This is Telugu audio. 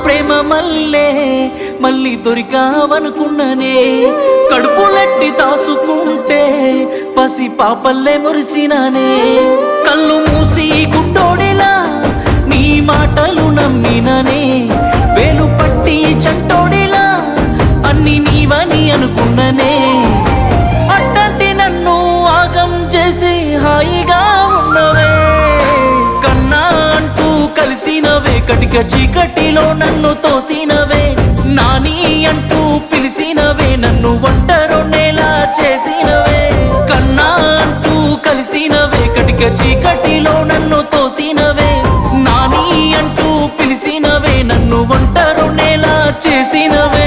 ప్రేమ మల్లే మళ్ళీ దొరికావనుకున్ననే కడుపులెట్టి దాసుకుంటే పసి పాపల్లే మురిసినానే కళ్ళు మూసి గుడ్డోడిలా నీ మాటలు నమ్మిననే వేలు పట్టి చంటోడిలా అన్ని నీవని అనుకున్ననే అట్టంటి నన్ను ఆగం చేసి హాయిగా ఉన్నవే కన్నా అంటూ కలిసినవే కటిక చీకటిలో నన్ను తోసినవే నాని అంటూ పిలిసినవే నన్ను ఒంటరొన్నేలా చేసినవే కన్నా అంటూ కలిసినవే కటిక చీకటిలో నన్ను తోసినవే నాని అంటూ పిలిసినవే నన్ను ఒంటరొన్నేలా చేసినవే